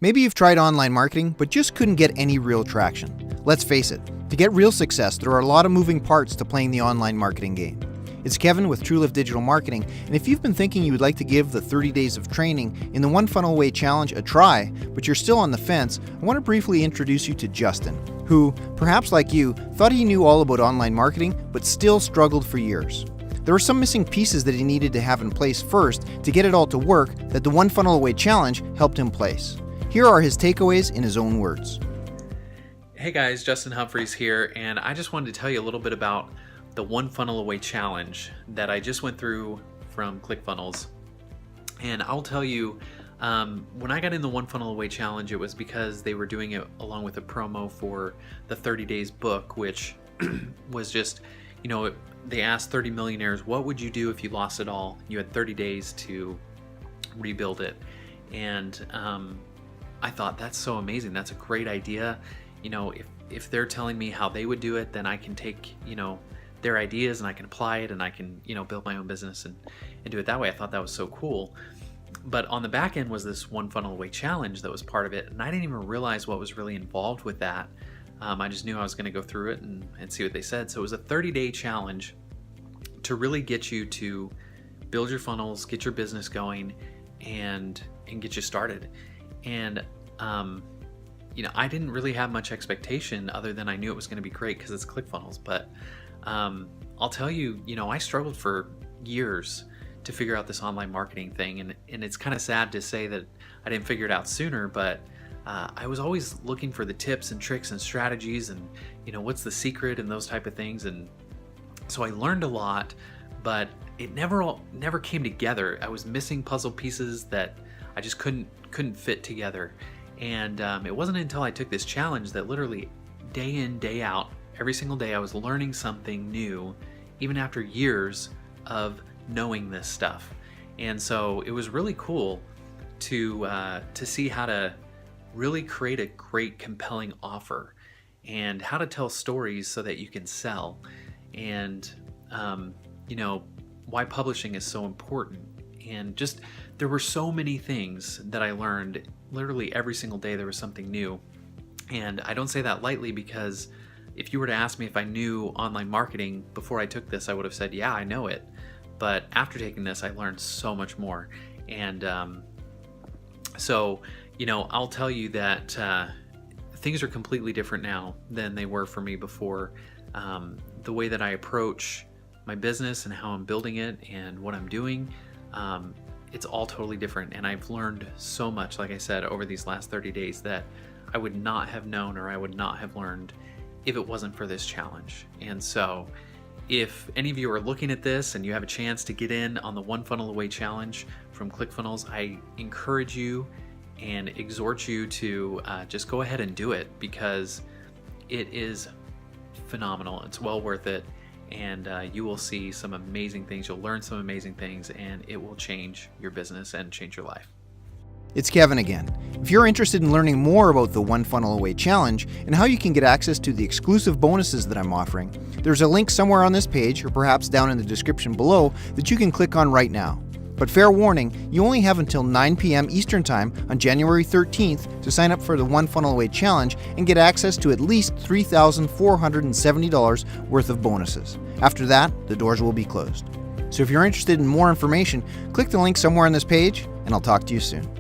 Maybe you've tried online marketing, but just couldn't get any real traction. Let's face it, to get real success, there are a lot of moving parts to playing the online marketing game. It's Kevin with TrueLift Digital Marketing, and if you've been thinking you would like to give the 30 days of training in the One Funnel Away Challenge a try, but you're still on the fence, I want to briefly introduce you to Justin, who, perhaps like you, thought he knew all about online marketing, but still struggled for years. There were some missing pieces that he needed to have in place first to get it all to work that the One Funnel Away Challenge helped him place. Here are his takeaways in his own words. Hey guys, Justin Humphreys here, and I just wanted to tell you a little bit about the One Funnel Away Challenge that I just went through from ClickFunnels. And I'll tell you, when I got in the One Funnel Away Challenge, it was because they were doing it along with a promo for the 30 Days book, which was just, they asked 30 millionaires, what would you do if you lost it all? You had 30 days to rebuild it. And I thought, that's so amazing. That's a great idea. If they're telling me how they would do it, then I can take, their ideas and I can apply it and I can, build my own business and do it that way. I thought that was so cool. But on the back end was this One Funnel Away Challenge that was part of it. And I didn't even realize what was really involved with that. I just knew I was going to go through it and see what they said. So it was a 30-day challenge to really get you to build your funnels, get your business going, and get you started. And I didn't really have much expectation other than I knew it was going to be great because it's ClickFunnels. But I'll tell you, I struggled for years to figure out this online marketing thing, and it's kind of sad to say that I didn't figure it out sooner. But I was always looking for the tips and tricks and strategies, and what's the secret and those type of things. And so I learned a lot, but it never came together. I was missing puzzle pieces that I just couldn't fit together. And it wasn't until I took this challenge that literally day in, day out, every single day I was learning something new, even after years of knowing this stuff. And so it was really cool to see how to really create a great, compelling offer and how to tell stories so that you can sell. And, why publishing is so important. And just, there were so many things that I learned. Literally every single day there was something new. And I don't say that lightly, because if you were to ask me if I knew online marketing before I took this, I would have said, yeah, I know it. But after taking this, I learned so much more. And I'll tell you that things are completely different now than they were for me before. The way that I approach my business and how I'm building it and what I'm doing, it's all totally different. And I've learned so much, like I said, over these last 30 days that I would not have known, or I would not have learned if it wasn't for this challenge. And so if any of you are looking at this and you have a chance to get in on the One Funnel Away Challenge from ClickFunnels, I encourage you and exhort you to just go ahead and do it, because it is phenomenal. It's well worth it. And you will see some amazing things. You'll learn some amazing things, and it will change your business and change your life. It's Kevin again. If you're interested in learning more about the One Funnel Away Challenge and how you can get access to the exclusive bonuses that I'm offering, there's a link somewhere on this page, or perhaps down in the description below, that you can click on right now. But fair warning, you only have until 9 p.m. Eastern Time on January 13th to sign up for the One Funnel Away Challenge and get access to at least $3,470 worth of bonuses. After that, the doors will be closed. So if you're interested in more information, click the link somewhere on this page, and I'll talk to you soon.